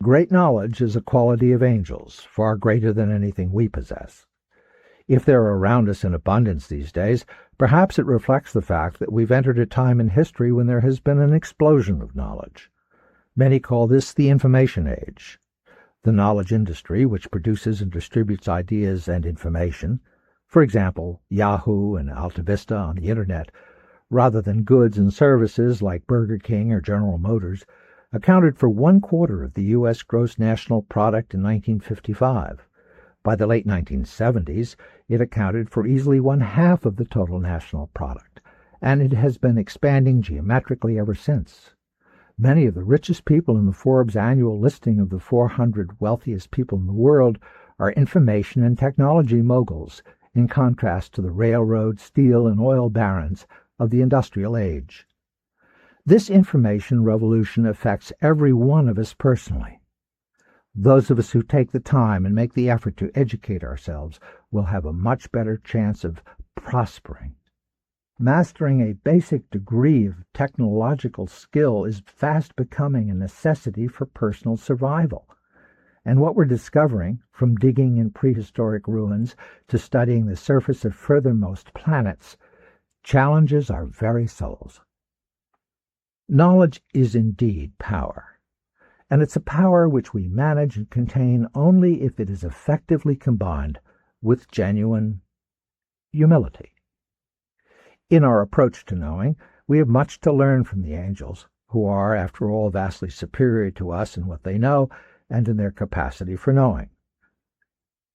Great knowledge is a quality of angels, far greater than anything we possess. If they're around us in abundance these days, perhaps it reflects the fact that we've entered a time in history when there has been an explosion of knowledge. Many call this the information age. The knowledge industry, which produces and distributes ideas and information, for example, Yahoo and AltaVista on the Internet, rather than goods and services like Burger King or General Motors, accounted for 1/4 of the U.S. gross national product in 1955. By the late 1970s, it accounted for easily 1/2 of the total national product, and it has been expanding geometrically ever since. Many of the richest people in the Forbes annual listing of the 400 wealthiest people in the world are information and technology moguls, in contrast to the railroad, steel, and oil barons of the industrial age. This information revolution affects every one of us personally. Those of us who take the time and make the effort to educate ourselves will have a much better chance of prospering. Mastering a basic degree of technological skill is fast becoming a necessity for personal survival. And what we're discovering, from digging in prehistoric ruins to studying the surface of furthermost planets, challenges our very souls. Knowledge is indeed power, and it's a power which we manage and contain only if it is effectively combined with genuine humility. In our approach to knowing, we have much to learn from the angels, who are, after all, vastly superior to us in what they know and in their capacity for knowing.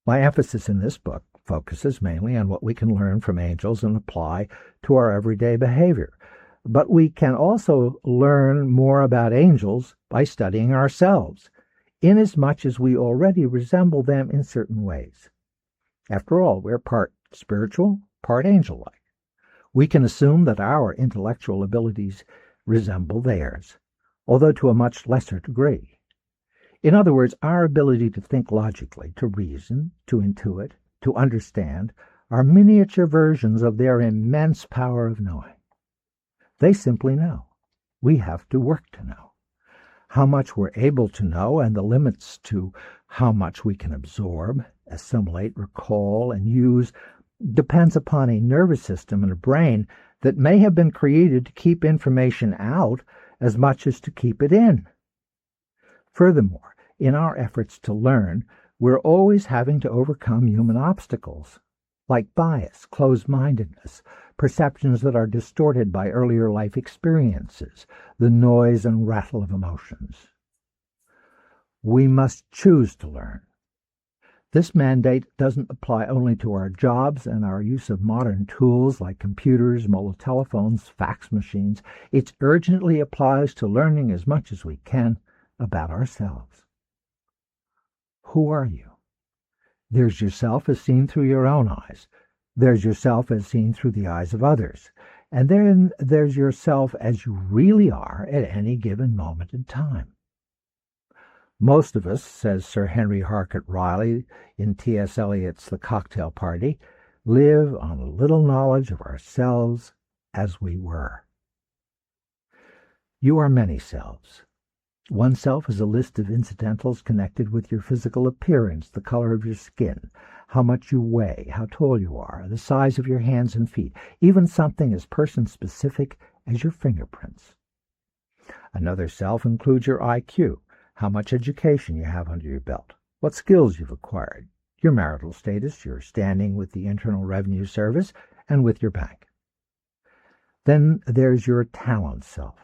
My emphasis in this book focuses mainly on what we can learn from angels and apply to our everyday behavior. But we can also learn more about angels by studying ourselves, inasmuch as we already resemble them in certain ways. After all, we're part spiritual, part angel-like. We can assume that our intellectual abilities resemble theirs, although to a much lesser degree. In other words, our ability to think logically, to reason, to intuit, to understand, are miniature versions of their immense power of knowing. They simply know. We have to work to know. How much we're able to know and the limits to how much we can absorb, assimilate, recall, and use depends upon a nervous system and a brain that may have been created to keep information out as much as to keep it in. Furthermore, in our efforts to learn, we're always having to overcome human obstacles, like bias, closed-mindedness, perceptions that are distorted by earlier life experiences, the noise and rattle of emotions. We must choose to learn. This mandate doesn't apply only to our jobs and our use of modern tools like computers, mobile telephones, fax machines. It urgently applies to learning as much as we can about ourselves. Who are you? There's yourself as seen through your own eyes. There's yourself as seen through the eyes of others. And then there's yourself as you really are at any given moment in time. Most of us, says Sir Henry Harcourt Riley in T.S. Eliot's The Cocktail Party, live on a little knowledge of ourselves as we were. You are many selves. One self is a list of incidentals connected with your physical appearance, the color of your skin, how much you weigh, how tall you are, the size of your hands and feet, even something as person-specific as your fingerprints. Another self includes your IQ, how much education you have under your belt, what skills you've acquired, your marital status, your standing with the Internal Revenue Service, and with your bank. Then there's your talent self.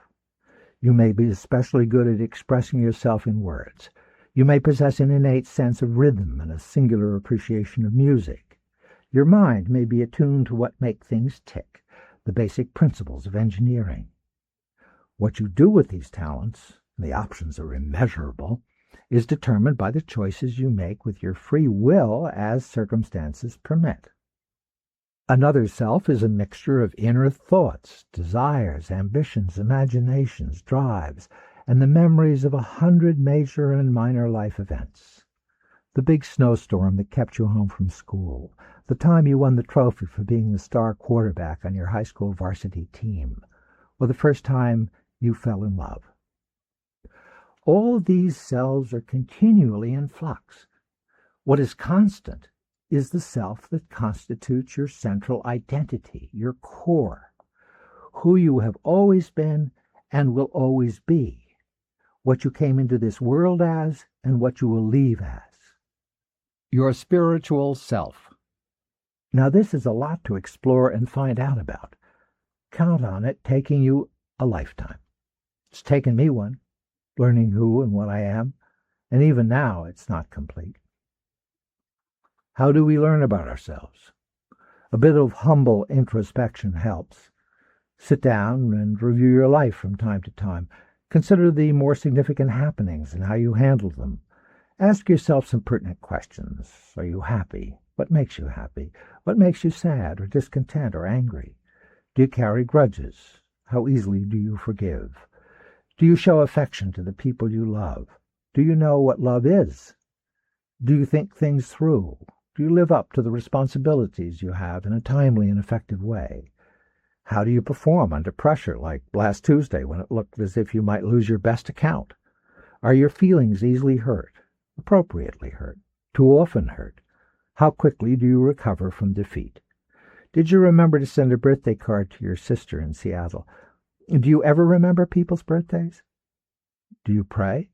You may be especially good at expressing yourself in words. You may possess an innate sense of rhythm and a singular appreciation of music. Your mind may be attuned to what make things tick, the basic principles of engineering. What you do with these talents, the options are immeasurable, is determined by the choices you make with your free will as circumstances permit. Another self is a mixture of inner thoughts, desires, ambitions, imaginations, drives, and the memories of 100 major and minor life events. The big snowstorm that kept you home from school, the time you won the trophy for being the star quarterback on your high school varsity team, or the first time you fell in love. All these selves are continually in flux. What is constant is the self that constitutes your central identity, your core, who you have always been and will always be, what you came into this world as and what you will leave as. Your spiritual self. Now this is a lot to explore and find out about. Count on it taking you a lifetime. It's taken me one, learning who and what I am, and even now it's not complete. How do we learn about ourselves? A bit of humble introspection helps. Sit down and review your life from time to time. Consider the more significant happenings and how you handled them. Ask yourself some pertinent questions. Are you happy? What makes you happy? What makes you sad or discontent or angry? Do you carry grudges? How easily do you forgive? Do you show affection to the people you love? Do you know what love is? Do you think things through? Do you live up to the responsibilities you have in a timely and effective way? How do you perform under pressure, like last Tuesday when it looked as if you might lose your best account? Are your feelings easily hurt, appropriately hurt, too often hurt? How quickly do you recover from defeat? Did you remember to send a birthday card to your sister in Seattle? Do you ever remember people's birthdays? Do you pray?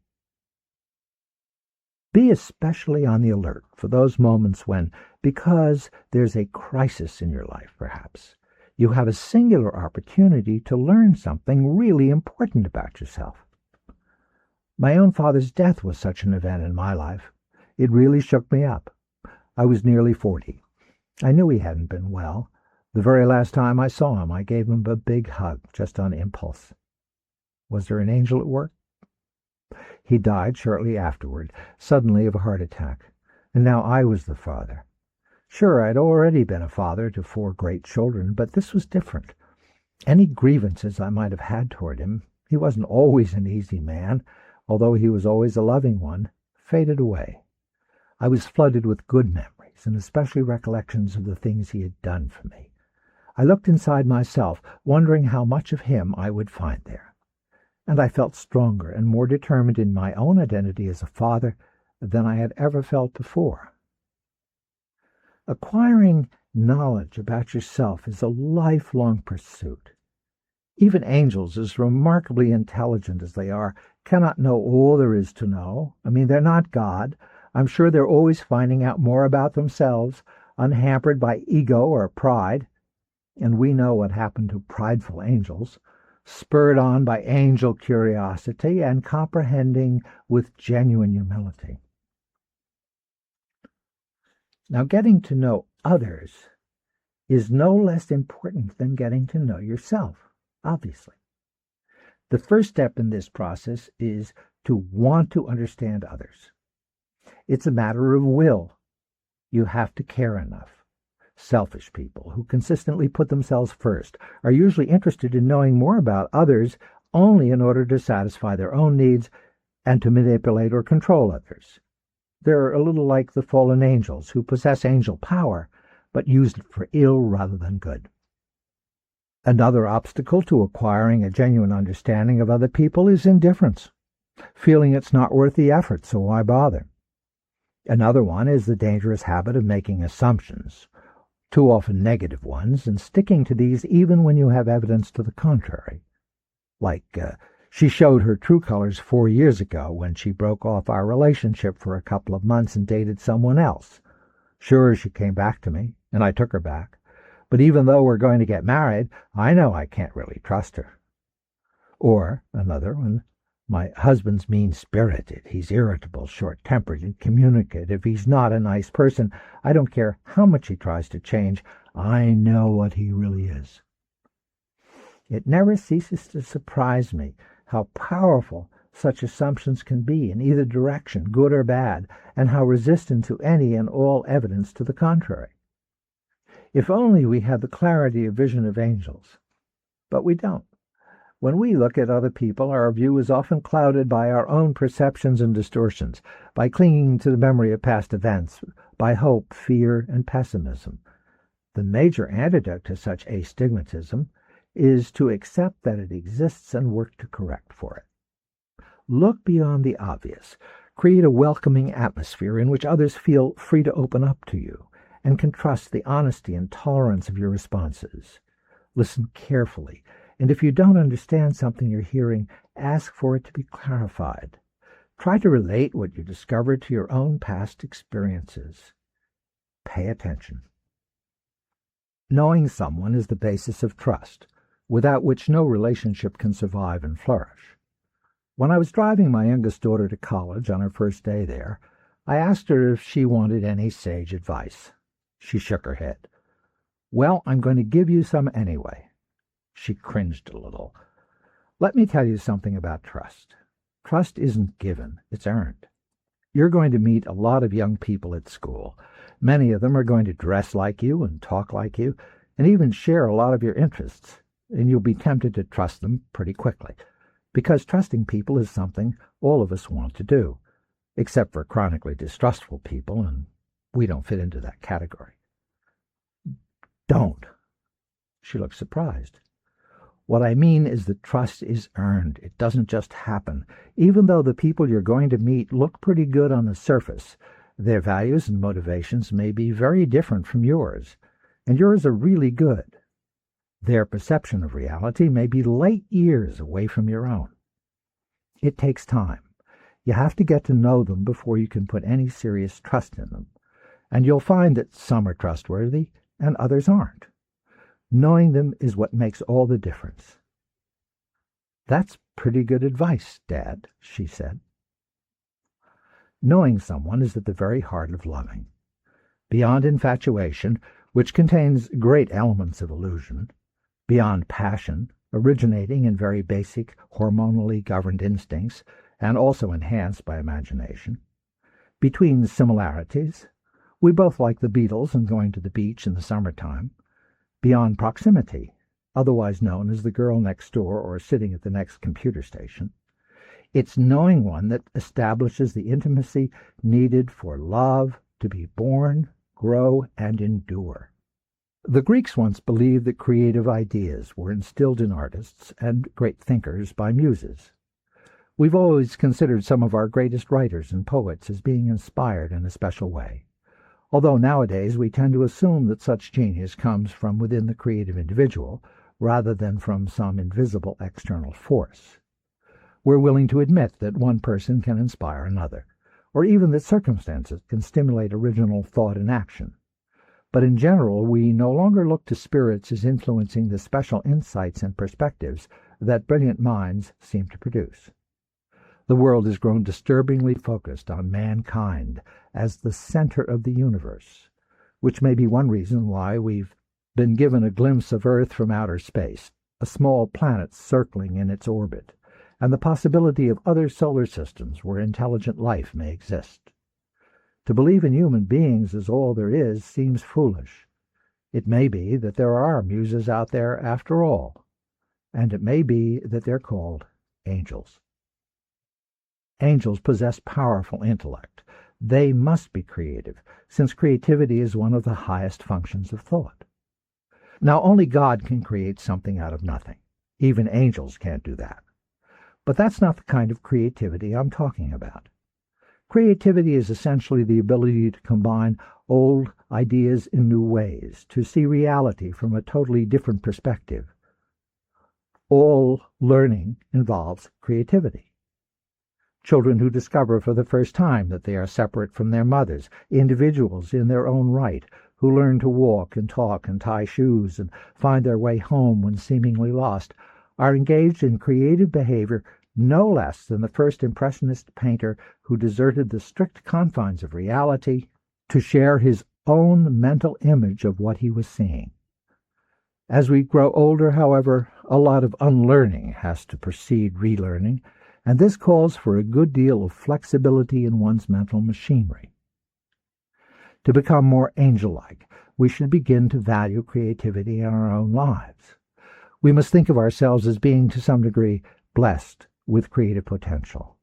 Be especially on the alert for those moments when, because there's a crisis in your life perhaps, you have a singular opportunity to learn something really important about yourself. My own father's death was such an event in my life. It really shook me up. I was nearly 40. I knew he hadn't been well. The very last time I saw him, I gave him a big hug, just on impulse. Was there an angel at work? He died shortly afterward, suddenly of a heart attack, and now I was the father. Sure, I'd already been a father to 4 great children, but this was different. Any grievances I might have had toward him, he wasn't always an easy man, although he was always a loving one, faded away. I was flooded with good memories, and especially recollections of the things he had done for me. I looked inside myself, wondering how much of him I would find there. And I felt stronger and more determined in my own identity as a father than I had ever felt before. Acquiring knowledge about yourself is a lifelong pursuit. Even angels, as remarkably intelligent as they are, cannot know all there is to know. I mean, they're not God. I'm sure they're always finding out more about themselves, unhampered by ego or pride. And we know what happened to prideful angels, spurred on by angel curiosity and comprehending with genuine humility. Now, getting to know others is no less important than getting to know yourself, obviously. The first step in this process is to want to understand others. It's a matter of will. You have to care enough. Selfish people who consistently put themselves first are usually interested in knowing more about others only in order to satisfy their own needs and to manipulate or control others. They're a little like the fallen angels who possess angel power, but use it for ill rather than good. Another obstacle to acquiring a genuine understanding of other people is indifference, feeling it's not worth the effort, so why bother? Another one is the dangerous habit of making assumptions, too often negative ones, and sticking to these even when you have evidence to the contrary. Like, she showed her true colors 4 years ago when she broke off our relationship for a couple of months and dated someone else. Sure, she came back to me, and I took her back. But even though we're going to get married, I know I can't really trust her. Or another one, my husband's mean-spirited. He's irritable, short-tempered, incommunicative. He's not a nice person. I don't care how much he tries to change. I know what he really is. It never ceases to surprise me how powerful such assumptions can be in either direction, good or bad, and how resistant to any and all evidence to the contrary. If only we had the clarity of vision of angels. But we don't. When we look at other people, our view is often clouded by our own perceptions and distortions, by clinging to the memory of past events, by hope, fear, and pessimism. The major antidote to such astigmatism is to accept that it exists and work to correct for it. Look beyond the obvious. Create a welcoming atmosphere in which others feel free to open up to you and can trust the honesty and tolerance of your responses. Listen carefully, and if you don't understand something you're hearing, ask for it to be clarified. Try to relate what you discovered to your own past experiences. Pay attention. Knowing someone is the basis of trust, without which no relationship can survive and flourish. When I was driving my youngest daughter to college on her first day there, I asked her if she wanted any sage advice. She shook her head. "Well, I'm going to give you some anyway." She cringed a little. "Let me tell you something about trust. Trust isn't given, it's earned. You're going to meet a lot of young people at school. Many of them are going to dress like you and talk like you, and even share a lot of your interests, and you'll be tempted to trust them pretty quickly, because trusting people is something all of us want to do, except for chronically distrustful people, and we don't fit into that category." "Don't." She looked surprised. "What I mean is that trust is earned. It doesn't just happen. Even though the people you're going to meet look pretty good on the surface, their values and motivations may be very different from yours, and yours are really good. Their perception of reality may be light years away from your own. It takes time. You have to get to know them before you can put any serious trust in them, and you'll find that some are trustworthy and others aren't. Knowing them is what makes all the difference." "That's pretty good advice, Dad," she said. Knowing someone is at the very heart of loving. Beyond infatuation, which contains great elements of illusion, beyond passion, originating in very basic, hormonally governed instincts, and also enhanced by imagination, between similarities, we both like the Beatles and going to the beach in the summertime, beyond proximity, otherwise known as the girl next door or sitting at the next computer station, it's knowing one that establishes the intimacy needed for love to be born, grow, and endure. The Greeks once believed that creative ideas were instilled in artists and great thinkers by muses. We've always considered some of our greatest writers and poets as being inspired in a special way, although nowadays we tend to assume that such genius comes from within the creative individual rather than from some invisible external force. We're willing to admit that one person can inspire another, or even that circumstances can stimulate original thought and action. But in general, we no longer look to spirits as influencing the special insights and perspectives that brilliant minds seem to produce. The world has grown disturbingly focused on mankind as the center of the universe, which may be one reason why we've been given a glimpse of Earth from outer space, a small planet circling in its orbit, and the possibility of other solar systems where intelligent life may exist. To believe in human beings as all there is seems foolish. It may be that there are muses out there after all, and it may be that they're called angels. Angels possess powerful intellect. They must be creative, since creativity is one of the highest functions of thought. Now, only God can create something out of nothing. Even angels can't do that. But that's not the kind of creativity I'm talking about. Creativity is essentially the ability to combine old ideas in new ways, to see reality from a totally different perspective. All learning involves creativity. Children who discover for the first time that they are separate from their mothers, individuals in their own right, who learn to walk and talk and tie shoes and find their way home when seemingly lost, are engaged in creative behavior no less than the first impressionist painter who deserted the strict confines of reality to share his own mental image of what he was seeing. As we grow older, however, a lot of unlearning has to precede relearning, and this calls for a good deal of flexibility in one's mental machinery. To become more angel-like, we should begin to value creativity in our own lives. We must think of ourselves as being, to some degree, blessed with creative potential.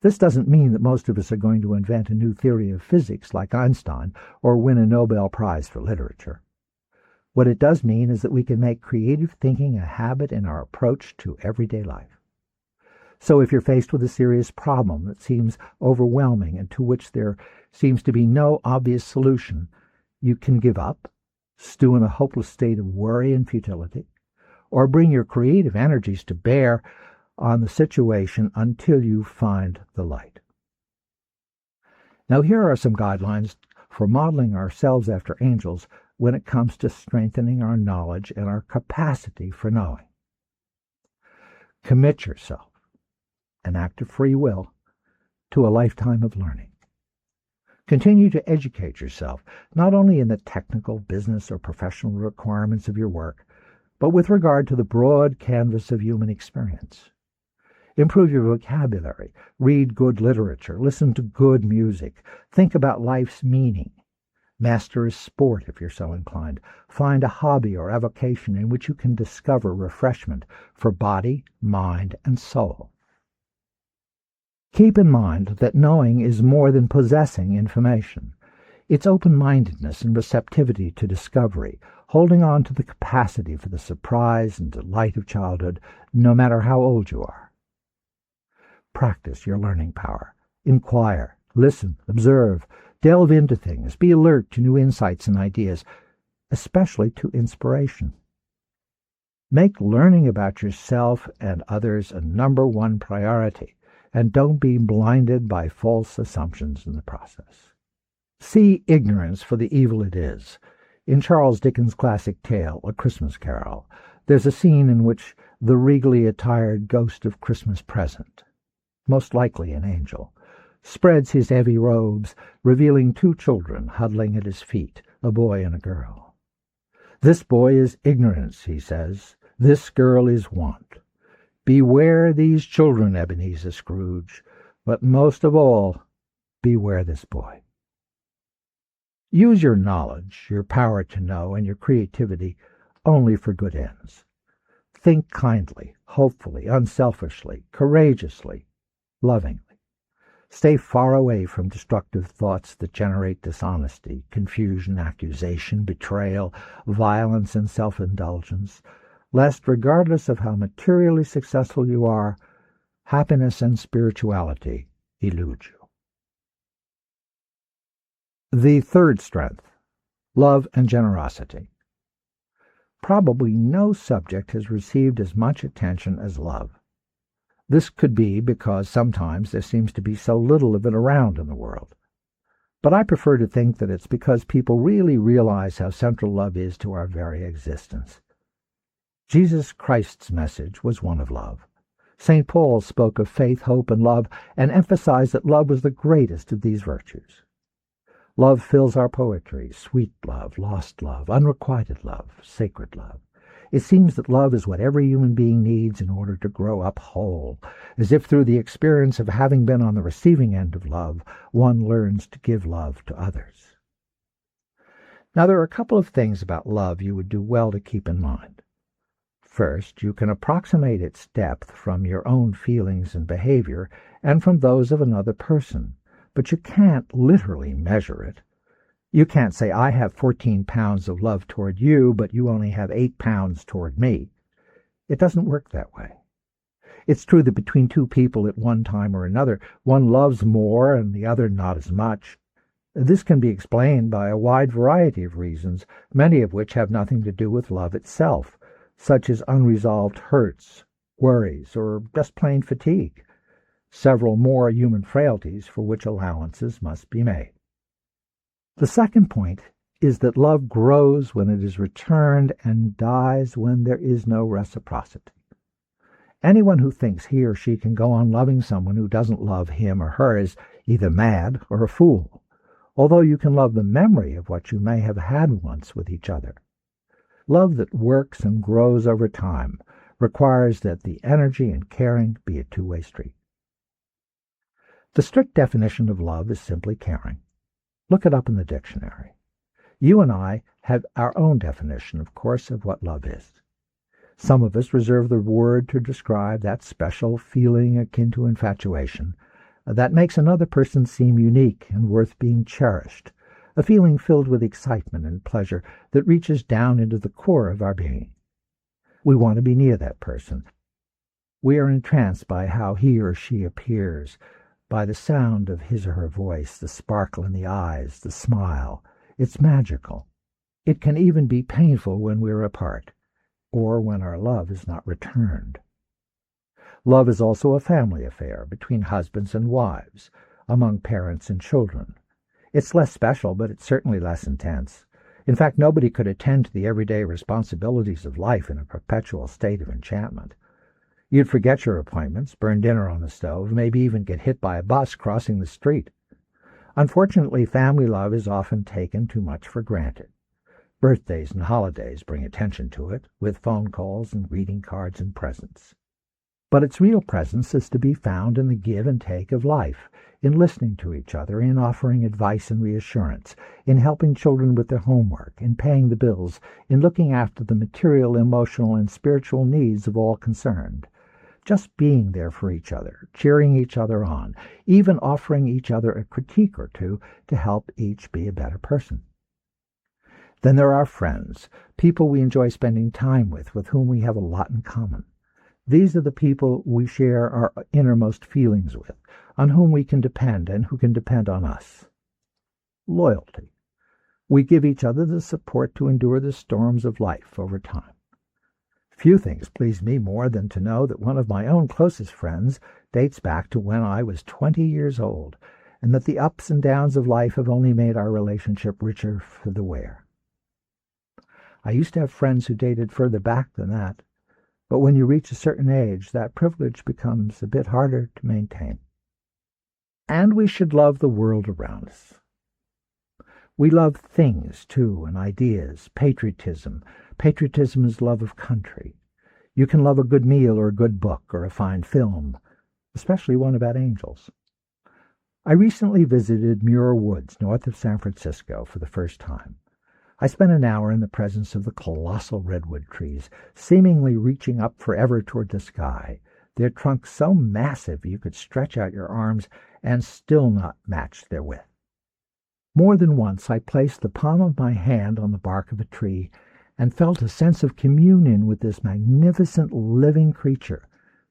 This doesn't mean that most of us are going to invent a new theory of physics like Einstein or win a Nobel Prize for literature. What it does mean is that we can make creative thinking a habit in our approach to everyday life. So if you're faced with a serious problem that seems overwhelming and to which there seems to be no obvious solution, you can give up, stew in a hopeless state of worry and futility, or bring your creative energies to bear on the situation until you find the light. Now here are some guidelines for modeling ourselves after angels when it comes to strengthening our knowledge and our capacity for knowing. Commit yourself, an act of free will, to a lifetime of learning. Continue to educate yourself, not only in the technical, business, or professional requirements of your work, but with regard to the broad canvas of human experience. Improve your vocabulary, read good literature, listen to good music, think about life's meaning. Master a sport if you're so inclined. Find a hobby or avocation in which you can discover refreshment for body, mind, and soul. Keep in mind that knowing is more than possessing information. It's open-mindedness and receptivity to discovery, holding on to the capacity for the surprise and delight of childhood, no matter how old you are. Practice your learning power. Inquire, listen, observe, delve into things, be alert to new insights and ideas, especially to inspiration. Make learning about yourself and others a number one priority, and don't be blinded by false assumptions in the process. See ignorance for the evil it is. In Charles Dickens' classic tale, A Christmas Carol, there's a scene in which the regally attired ghost of Christmas present, most likely an angel, spreads his heavy robes, revealing two children huddling at his feet, a boy and a girl. "This boy is ignorance," he says. "This girl is want. Beware these children, Ebenezer Scrooge, but most of all, beware this boy." Use your knowledge, your power to know, and your creativity only for good ends. Think kindly, hopefully, unselfishly, courageously, lovingly. Stay far away from destructive thoughts that generate dishonesty, confusion, accusation, betrayal, violence, and self-indulgence, lest, regardless of how materially successful you are, happiness and spirituality elude you. The third strength, love and generosity. Probably no subject has received as much attention as love. This could be because sometimes there seems to be so little of it around in the world. But I prefer to think that it's because people really realize how central love is to our very existence. Jesus Christ's message was one of love. St. Paul spoke of faith, hope, and love, and emphasized that love was the greatest of these virtues. Love fills our poetry, sweet love, lost love, unrequited love, sacred love. It seems that love is what every human being needs in order to grow up whole, as if through the experience of having been on the receiving end of love, one learns to give love to others. Now, there are a couple of things about love you would do well to keep in mind. First, you can approximate its depth from your own feelings and behavior and from those of another person, but you can't literally measure it. You can't say, "I have 14 pounds of love toward you, but you only have 8 pounds toward me." It doesn't work that way. It's true that between two people at one time or another, one loves more and the other not as much. This can be explained by a wide variety of reasons, many of which have nothing to do with love itself, such as unresolved hurts, worries, or just plain fatigue. Several more human frailties for which allowances must be made. The second point is that love grows when it is returned and dies when there is no reciprocity. Anyone who thinks he or she can go on loving someone who doesn't love him or her is either mad or a fool, although you can love the memory of what you may have had once with each other. Love that works and grows over time requires that the energy and caring be a two-way street. The strict definition of love is simply caring. Look it up in the dictionary. You and I have our own definition, of course, of what love is. Some of us reserve the word to describe that special feeling akin to infatuation that makes another person seem unique and worth being cherished, a feeling filled with excitement and pleasure that reaches down into the core of our being. We want to be near that person. We are entranced by how he or she appears, by the sound of his or her voice, the sparkle in the eyes, the smile. It's magical. It can even be painful when we're apart, or when our love is not returned. Love is also a family affair between husbands and wives, among parents and children. It's less special, but it's certainly less intense. In fact, nobody could attend to the everyday responsibilities of life in a perpetual state of enchantment. You'd forget your appointments, burn dinner on the stove, maybe even get hit by a bus crossing the street. Unfortunately, family love is often taken too much for granted. Birthdays and holidays bring attention to it, with phone calls and greeting cards and presents. But its real presence is to be found in the give and take of life, in listening to each other, in offering advice and reassurance, in helping children with their homework, in paying the bills, in looking after the material, emotional, and spiritual needs of all concerned. Just being there for each other, cheering each other on, even offering each other a critique or two to help each be a better person. Then there are friends, people we enjoy spending time with whom we have a lot in common. These are the people we share our innermost feelings with, on whom we can depend and who can depend on us. Loyalty. We give each other the support to endure the storms of life over time. Few things please me more than to know that one of my own closest friends dates back to when I was 20 years old, and that the ups and downs of life have only made our relationship richer for the wear. I used to have friends who dated further back than that, but when you reach a certain age, that privilege becomes a bit harder to maintain. And we should love the world around us. We love things, too, and ideas, patriotism. Patriotism is love of country. You can love a good meal or a good book or a fine film, especially one about angels. I recently visited Muir Woods, north of San Francisco, for the first time. I spent an hour in the presence of the colossal redwood trees, seemingly reaching up forever toward the sky, their trunks so massive you could stretch out your arms and still not match their width. More than once I placed the palm of my hand on the bark of a tree and felt a sense of communion with this magnificent living creature,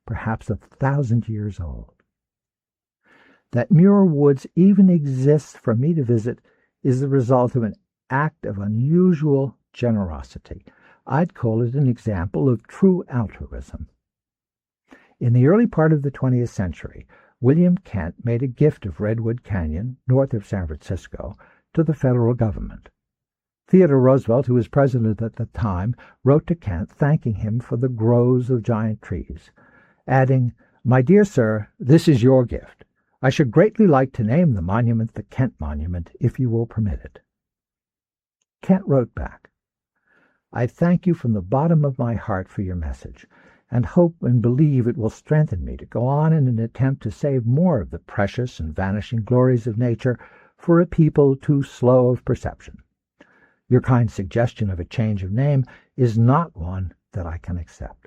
perhaps 1,000 years old. That Muir Woods even exists for me to visit is the result of an act of unusual generosity. I'd call it an example of true altruism. In the early part of the 20th century, William Kent made a gift of Redwood Canyon, north of San Francisco, to the federal government. Theodore Roosevelt, who was president at the time, wrote to Kent thanking him for the groves of giant trees, adding, "My dear sir, this is your gift. I should greatly like to name the monument the Kent Monument, if you will permit it." Kent wrote back, "I thank you from the bottom of my heart for your message, and hope and believe it will strengthen me to go on in an attempt to save more of the precious and vanishing glories of nature for a people too slow of perception. Your kind suggestion of a change of name is not one that I can accept.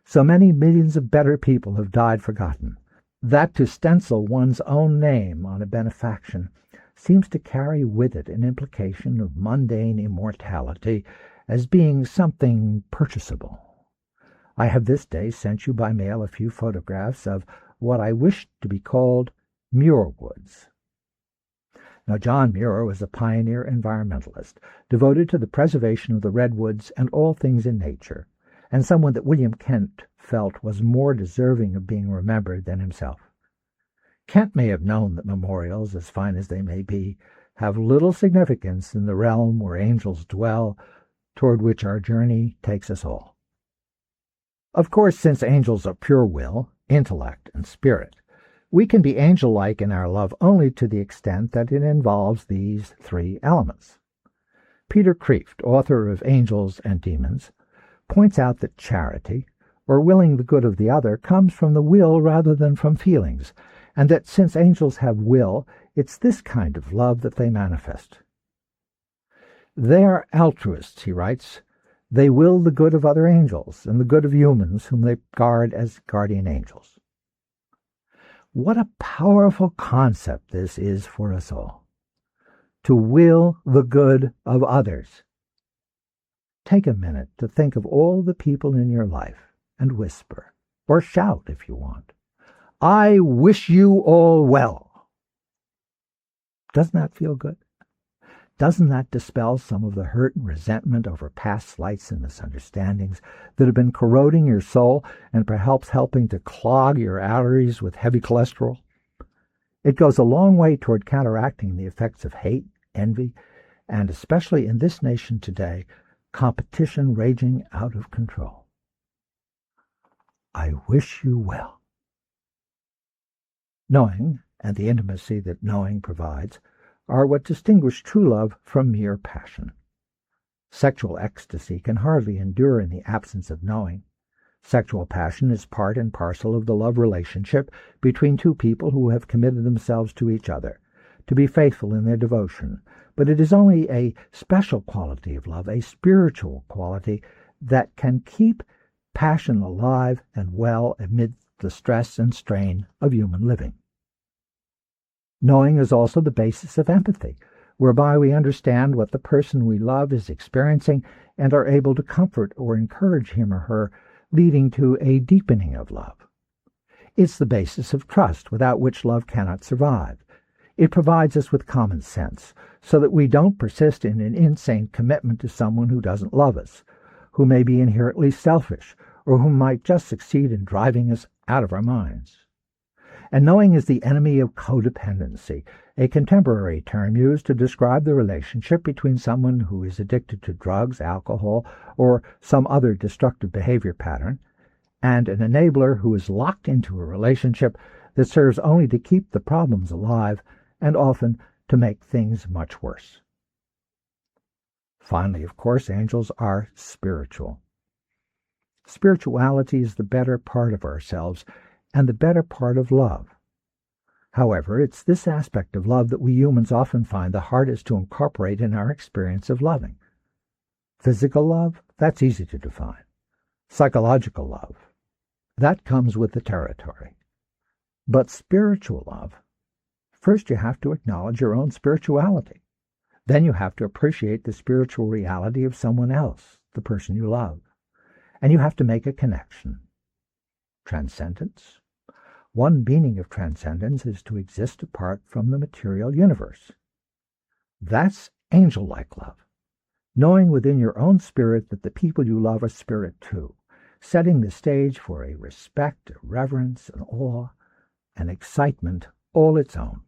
So many millions of better people have died forgotten, that to stencil one's own name on a benefaction seems to carry with it an implication of mundane immortality as being something purchasable. I have this day sent you by mail a few photographs of what I wish to be called Muir Woods." Now, John Muir was a pioneer environmentalist, devoted to the preservation of the redwoods and all things in nature, and someone that William Kent felt was more deserving of being remembered than himself. Kent may have known that memorials, as fine as they may be, have little significance in the realm where angels dwell, toward which our journey takes us all. Of course, since angels are pure will, intellect, and spirit, we can be angel-like in our love only to the extent that it involves these three elements. Peter Kreeft, author of Angels and Demons, points out that charity, or willing the good of the other, comes from the will rather than from feelings, and that since angels have will, it's this kind of love that they manifest. They are altruists, he writes. They will the good of other angels and the good of humans whom they guard as guardian angels. What a powerful concept this is for us all. To will the good of others. Take a minute to think of all the people in your life and whisper, Or shout if you want. I wish you all well. Doesn't that feel good? Doesn't that dispel some of the hurt and resentment over past slights and misunderstandings that have been corroding your soul and perhaps helping to clog your arteries with heavy cholesterol? It goes a long way toward counteracting the effects of hate, envy, and especially in this nation today, competition raging out of control. I wish you well. Knowing, and the intimacy that knowing provides, are what distinguish true love from mere passion. Sexual ecstasy can hardly endure in the absence of knowing. Sexual passion is part and parcel of the love relationship between two people who have committed themselves to each other, to be faithful in their devotion, but it is only a special quality of love, a spiritual quality, that can keep passion alive and well amid the stress and strain of human living. Knowing is also the basis of empathy, whereby we understand what the person we love is experiencing and are able to comfort or encourage him or her, leading to a deepening of love. It's the basis of trust, without which love cannot survive. It provides us with common sense, so that we don't persist in an insane commitment to someone who doesn't love us, who may be inherently selfish, or who might just succeed in driving us out of our minds. And knowing is the enemy of codependency, a contemporary term used to describe the relationship between someone who is addicted to drugs, alcohol, or some other destructive behavior pattern, and an enabler who is locked into a relationship that serves only to keep the problems alive and often to make things much worse. Finally, of course, angels are spiritual. Spirituality is the better part of ourselves and the better part of love. However, it's this aspect of love that we humans often find the hardest to incorporate in our experience of loving. Physical love, that's easy to define. Psychological love, that comes with the territory. But spiritual love, first you have to acknowledge your own spirituality. Then you have to appreciate the spiritual reality of someone else, the person you love. And you have to make a connection. Transcendence. One meaning of transcendence is to exist apart from the material universe. That's angel-like love, knowing within your own spirit that the people you love are spirit too, setting the stage for a respect, a reverence, an awe, an excitement all its own.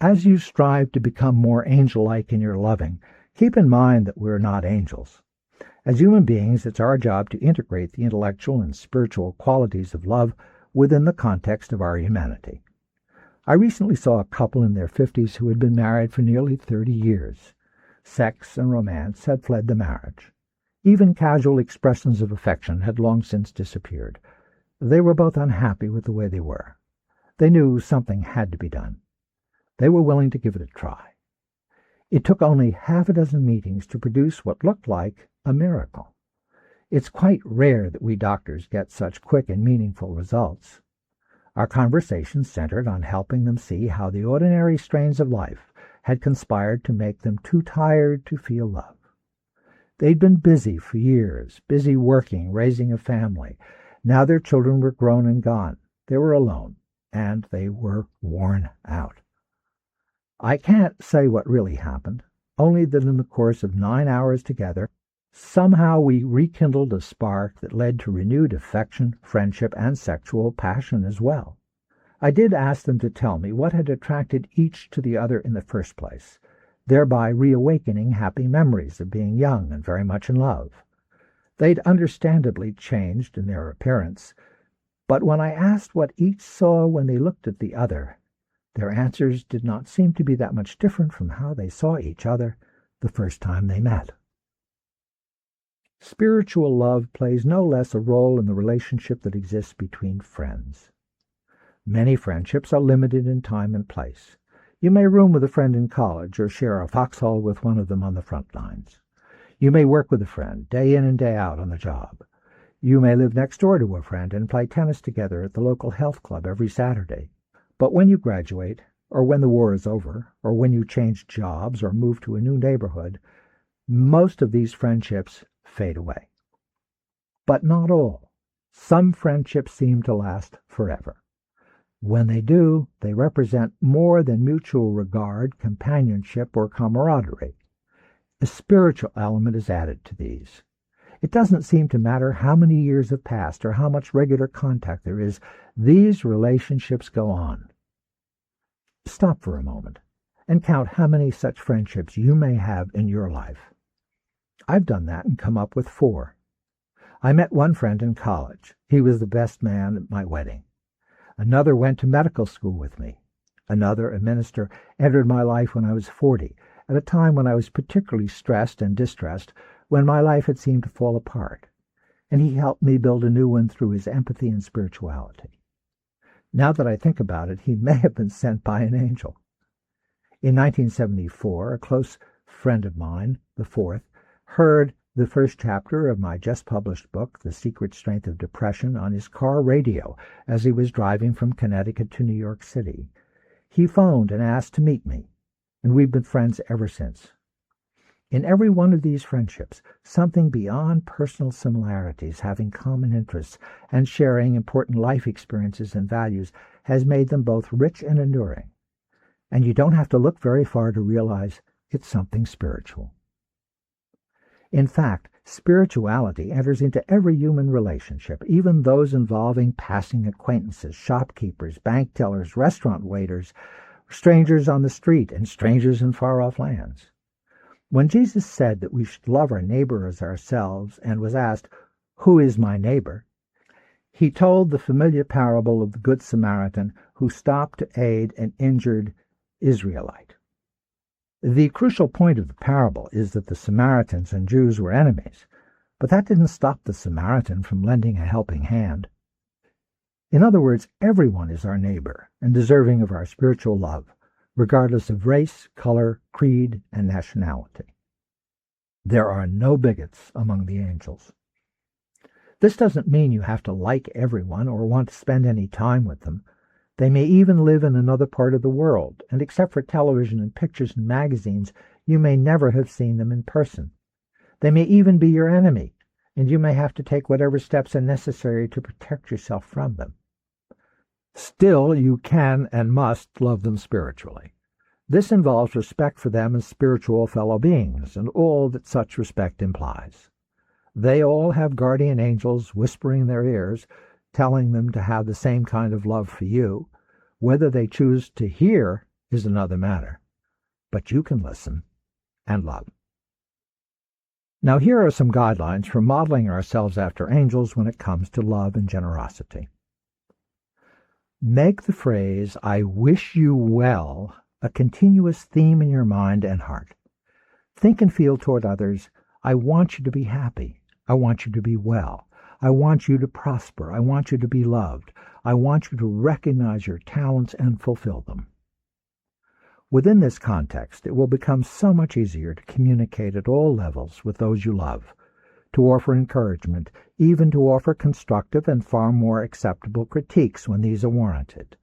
As you strive to become more angel-like in your loving, keep in mind that we're not angels. As human beings, it's our job to integrate the intellectual and spiritual qualities of love within the context of our humanity. I recently saw a couple in their 50s who had been married for nearly 30 years. Sex and romance had fled the marriage. Even casual expressions of affection had long since disappeared. They were both unhappy with the way they were. They knew something had to be done. They were willing to give it a try. It took only half a dozen meetings to produce what looked like a miracle. It's quite rare that we doctors get such quick and meaningful results. Our conversations centered on helping them see how the ordinary strains of life had conspired to make them too tired to feel love. They'd been busy for years, busy working, raising a family. Now their children were grown and gone. They were alone, and they were worn out. I can't say what really happened, only that in the course of 9 hours together, somehow we rekindled a spark that led to renewed affection, friendship, and sexual passion as well. I did ask them to tell me what had attracted each to the other in the first place, thereby reawakening happy memories of being young and very much in love. They'd understandably changed in their appearance, but when I asked what each saw when they looked at the other, their answers did not seem to be that much different from how they saw each other the first time they met. Spiritual love plays no less a role in the relationship that exists between friends. Many friendships are limited in time and place. You may room with a friend in college or share a foxhole with one of them on the front lines. You may work with a friend day in and day out on the job. You may live next door to a friend and play tennis together at the local health club every Saturday. But when you graduate, or when the war is over, or when you change jobs or move to a new neighborhood, most of these friendships fade away. But not all. Some friendships seem to last forever. When they do, they represent more than mutual regard, companionship, or camaraderie. A spiritual element is added to these. It doesn't seem to matter how many years have passed or how much regular contact there is. These relationships go on. Stop for a moment and count how many such friendships you may have in your life. I've done that and come up with 4. I met one friend in college. He was the best man at my wedding. Another went to medical school with me. Another, a minister, entered my life when I was 40, at a time when I was particularly stressed and distressed, when my life had seemed to fall apart, and he helped me build a new one through his empathy and spirituality. Now that I think about it, he may have been sent by an angel. In 1974, a close friend of mine, the 4th, heard the first chapter of my just-published book, The Secret Strength of Depression, on his car radio as he was driving from Connecticut to New York City. He phoned and asked to meet me, and we've been friends ever since. In every one of these friendships, something beyond personal similarities, having common interests, and sharing important life experiences and values has made them both rich and enduring. And you don't have to look very far to realize it's something spiritual. In fact, spirituality enters into every human relationship, even those involving passing acquaintances, shopkeepers, bank tellers, restaurant waiters, strangers on the street, and strangers in far-off lands. When Jesus said that we should love our neighbor as ourselves and was asked, "Who is my neighbor?" he told the familiar parable of the Good Samaritan who stopped to aid an injured Israelite. The crucial point of the parable is that the Samaritans and Jews were enemies, but that didn't stop the Samaritan from lending a helping hand. In other words, everyone is our neighbor and deserving of our spiritual love, regardless of race, color, creed, and nationality. There are no bigots among the angels. This doesn't mean you have to like everyone or want to spend any time with them. They may even live in another part of the world, and except for television and pictures and magazines, you may never have seen them in person. They may even be your enemy, and you may have to take whatever steps are necessary to protect yourself from them. Still, you can and must love them spiritually. This involves respect for them as spiritual fellow beings, and all that such respect implies. They all have guardian angels whispering in their ears, telling them to have the same kind of love for you. Whether they choose to hear is another matter, but you can listen and love. Now here are some guidelines for modeling ourselves after angels when it comes to love and generosity. Make the phrase, "I wish you well," a continuous theme in your mind and heart. Think and feel toward others, "I want you to be happy. I want you to be well. I want you to prosper. I want you to be loved. I want you to recognize your talents and fulfill them." Within this context, it will become so much easier to communicate at all levels with those you love, to offer encouragement, even to offer constructive and far more acceptable critiques when these are warranted.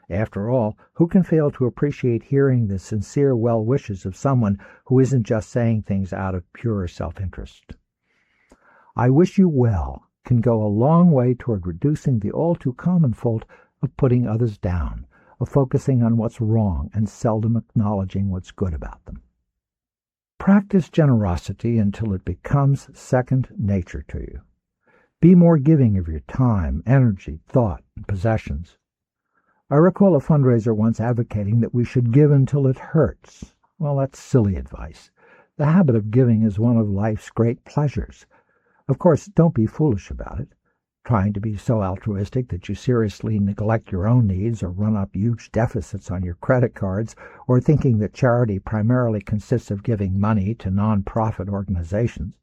After all, who can fail to appreciate hearing the sincere well wishes of someone who isn't just saying things out of pure self-interest? "I wish you well" can go a long way toward reducing the all-too-common fault of putting others down, of focusing on what's wrong and seldom acknowledging what's good about them. Practice generosity until it becomes second nature to you. Be more giving of your time, energy, thought, and possessions. I recall a fundraiser once advocating that we should give until it hurts. Well, that's silly advice. The habit of giving is one of life's great pleasures. Of course, don't be foolish about it, trying to be so altruistic that you seriously neglect your own needs or run up huge deficits on your credit cards, or thinking that charity primarily consists of giving money to non-profit organizations.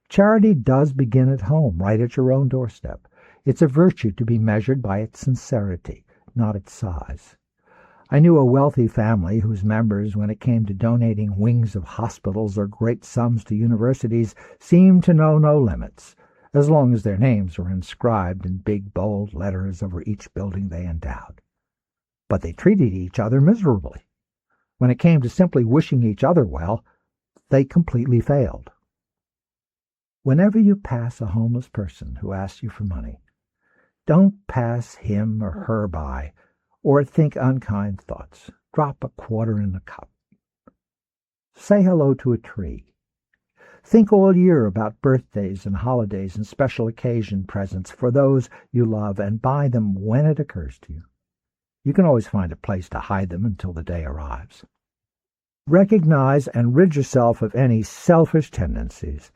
Charity does begin at home, right at your own doorstep. It's a virtue to be measured by its sincerity, not its size. I knew a wealthy family whose members, when it came to donating wings of hospitals or great sums to universities, seemed to know no limits, as long as their names were inscribed in big, bold letters over each building they endowed. But they treated each other miserably. When it came to simply wishing each other well, they completely failed. Whenever you pass a homeless person who asks you for money, don't pass him or her by or think unkind thoughts. Drop a quarter in the cup. Say hello to a tree. Think all year about birthdays and holidays and special occasion presents for those you love and buy them when it occurs to you. You can always find a place to hide them until the day arrives. Recognize and rid yourself of any selfish tendencies.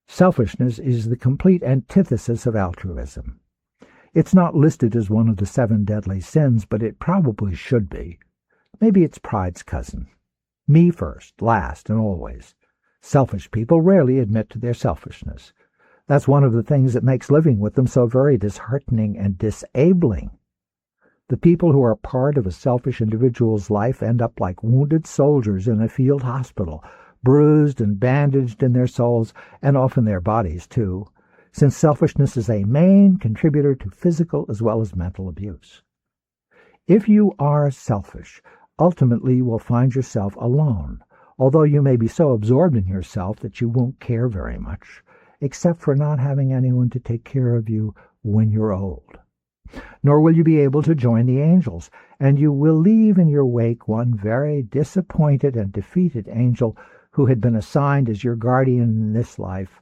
Selfishness is the complete antithesis of altruism. It's not listed as one of the 7 deadly sins, but it probably should be. Maybe it's pride's cousin. Me first, last, and always. Selfish people rarely admit to their selfishness. That's one of the things that makes living with them so very disheartening and disabling. The people who are part of a selfish individual's life end up like wounded soldiers in a field hospital, bruised and bandaged in their souls, and often their bodies too, since selfishness is a main contributor to physical as well as mental abuse. If you are selfish, ultimately you will find yourself alone, although you may be so absorbed in yourself that you won't care very much, except for not having anyone to take care of you when you're old. Nor will you be able to join the angels, and you will leave in your wake one very disappointed and defeated angel who had been assigned as your guardian in this life,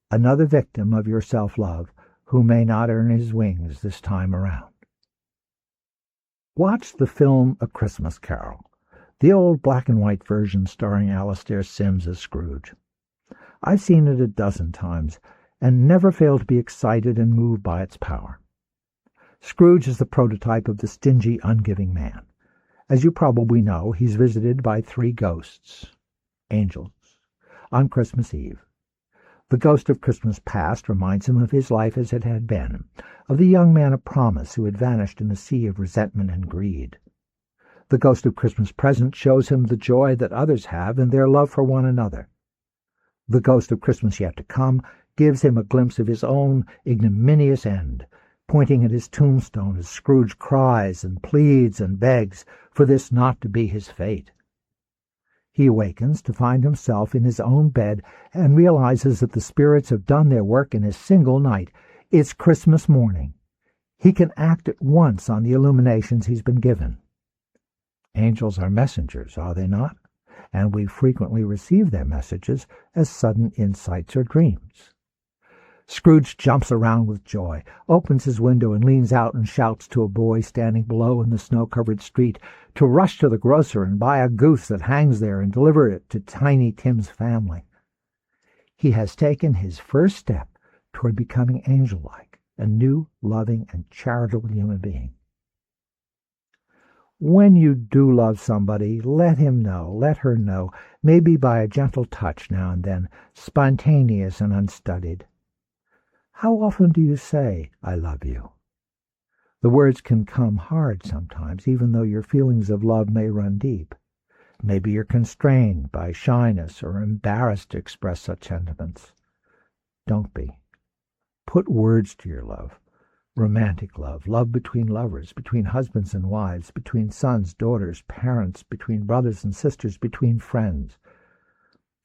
another victim of your self-love who may not earn his wings this time around. Watch the film A Christmas Carol, the old black-and-white version starring Alastair Sims as Scrooge. I've seen it a dozen times and never failed to be excited and moved by its power. Scrooge is the prototype of the stingy, ungiving man. As you probably know, he's visited by 3 ghosts, angels, on Christmas Eve. The ghost of Christmas past reminds him of his life as it had been, of the young man of promise who had vanished in a sea of resentment and greed. The ghost of Christmas present shows him the joy that others have in their love for one another. The ghost of Christmas yet to come gives him a glimpse of his own ignominious end, pointing at his tombstone as Scrooge cries and pleads and begs for this not to be his fate. He awakens to find himself in his own bed and realizes that the spirits have done their work in a single night. It's Christmas morning. He can act at once on the illuminations he's been given. Angels are messengers, are they not? And we frequently receive their messages as sudden insights or dreams. Scrooge jumps around with joy, opens his window and leans out and shouts to a boy standing below in the snow-covered street to rush to the grocer and buy a goose that hangs there and deliver it to Tiny Tim's family. He has taken his first step toward becoming angel-like, a new, loving, and charitable human being. When you do love somebody, let him know, let her know, maybe by a gentle touch now and then, spontaneous and unstudied. How often do you say, "I love you"? The words can come hard sometimes, even though your feelings of love may run deep. Maybe you're constrained by shyness or embarrassed to express such sentiments. Don't be. Put words to your love. Romantic love, love between lovers, between husbands and wives, between sons, daughters, parents, between brothers and sisters, between friends.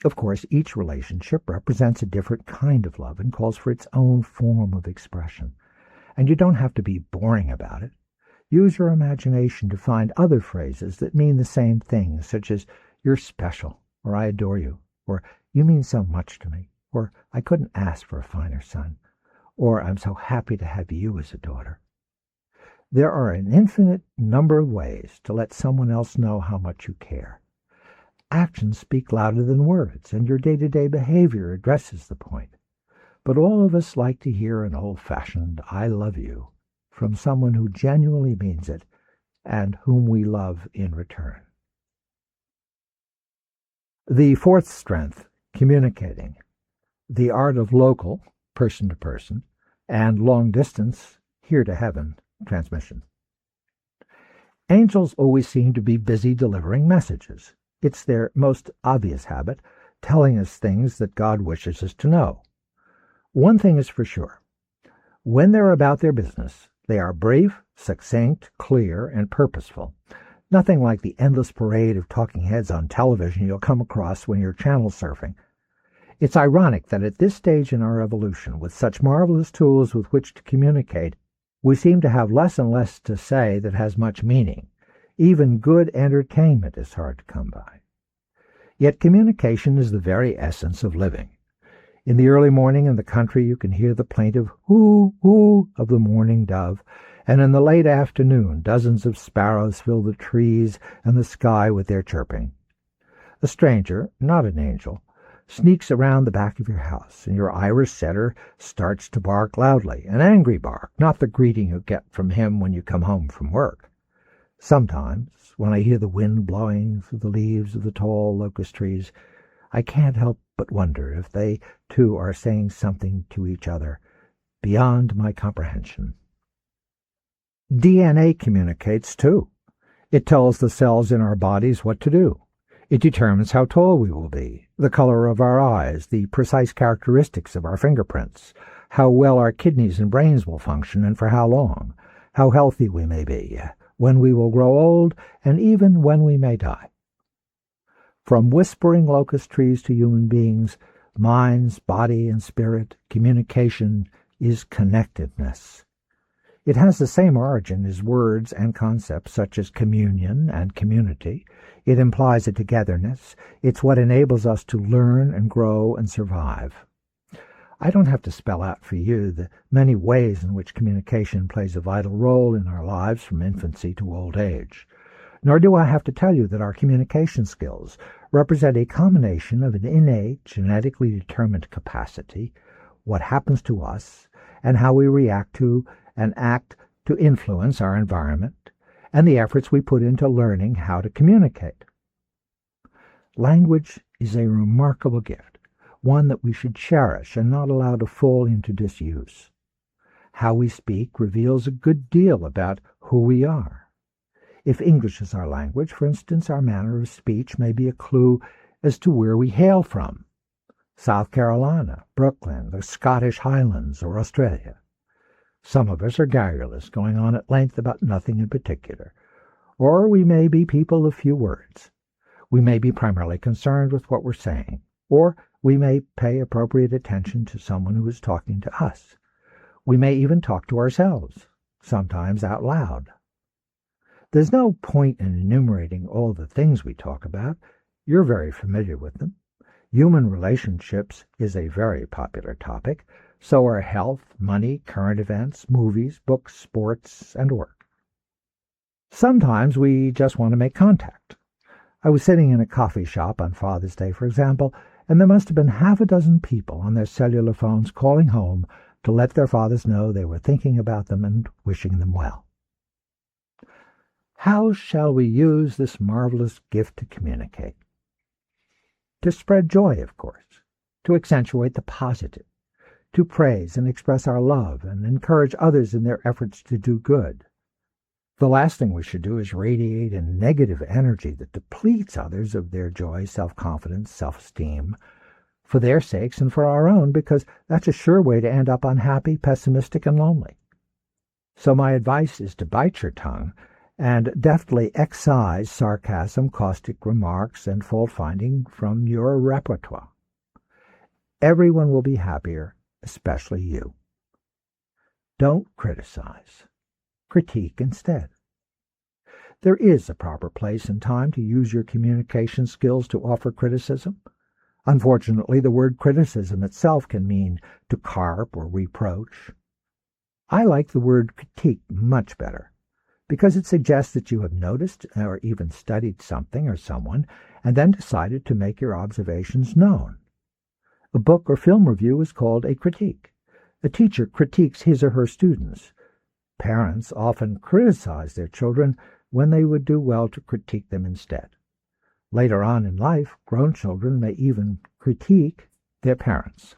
Of course, each relationship represents a different kind of love and calls for its own form of expression. And you don't have to be boring about it. Use your imagination to find other phrases that mean the same thing, such as, "You're special," or "I adore you," or "You mean so much to me," or "I couldn't ask for a finer son," or "I'm so happy to have you as a daughter." There are an infinite number of ways to let someone else know how much you care. Actions speak louder than words, and your day-to-day behavior addresses the point. But all of us like to hear an old-fashioned "I love you" from someone who genuinely means it and whom we love in return. The 4th strength, communicating. The art of local, person to person, and long-distance, here to heaven, transmission. Angels always seem to be busy delivering messages. It's their most obvious habit, telling us things that God wishes us to know. One thing is for sure. When they're about their business, they are brief, succinct, clear, and purposeful. Nothing like the endless parade of talking heads on television you'll come across when you're channel surfing. It's ironic that at this stage in our evolution, with such marvelous tools with which to communicate, we seem to have less and less to say that has much meaning. Even good entertainment is hard to come by. Yet communication is the very essence of living. In the early morning in the country you can hear the plaintive hoo-hoo of the mourning dove, and in the late afternoon dozens of sparrows fill the trees and the sky with their chirping. A stranger, not an angel, sneaks around the back of your house, and your Irish setter starts to bark loudly, an angry bark, not the greeting you get from him when you come home from work. Sometimes, when I hear the wind blowing through the leaves of the tall locust trees, I can't help but wonder if they, too, are saying something to each other beyond my comprehension. DNA communicates, too. It tells the cells in our bodies what to do. It determines how tall we will be, the color of our eyes, the precise characteristics of our fingerprints, how well our kidneys and brains will function and for how long, how healthy we may be, when we will grow old, and even when we may die. From whispering locust trees to human beings, minds, body, and spirit, communication is connectedness. It has the same origin as words and concepts such as communion and community. It implies a togetherness. It's what enables us to learn and grow and survive. I don't have to spell out for you the many ways in which communication plays a vital role in our lives from infancy to old age. Nor do I have to tell you that our communication skills represent a combination of an innate, genetically determined capacity, what happens to us, and how we react to and act to influence our environment, and the efforts we put into learning how to communicate. Language is a remarkable gift, one that we should cherish and not allow to fall into disuse. How we speak reveals a good deal about who we are. If English is our language, for instance, our manner of speech may be a clue as to where we hail from: South Carolina, Brooklyn, the Scottish Highlands, or Australia. Some of us are garrulous, going on at length about nothing in particular. Or we may be people of few words. We may be primarily concerned with what we're saying. Or we may pay appropriate attention to someone who is talking to us. We may even talk to ourselves, sometimes out loud. There's no point in enumerating all the things we talk about. You're very familiar with them. Human relationships is a very popular topic. So are health, money, current events, movies, books, sports, and work. Sometimes we just want to make contact. I was sitting in a coffee shop on Father's Day, for example, and there must have been half a dozen people on their cellular phones calling home to let their fathers know they were thinking about them and wishing them well. How shall we use this marvelous gift to communicate? To spread joy, of course, to accentuate the positive, to praise and express our love and encourage others in their efforts to do good. The last thing we should do is radiate a negative energy that depletes others of their joy, self-confidence, self-esteem, for their sakes and for our own, because that's a sure way to end up unhappy, pessimistic, and lonely. So my advice is to bite your tongue and deftly excise sarcasm, caustic remarks, and fault-finding from your repertoire. Everyone will be happier, especially you. Don't criticize. Critique instead. There is a proper place and time to use your communication skills to offer criticism. Unfortunately, the word criticism itself can mean to carp or reproach. I like the word critique much better, because it suggests that you have noticed or even studied something or someone and then decided to make your observations known. A book or film review is called a critique. A teacher critiques his or her students. Parents often criticize their children when they would do well to critique them instead. Later on in life, grown children may even critique their parents.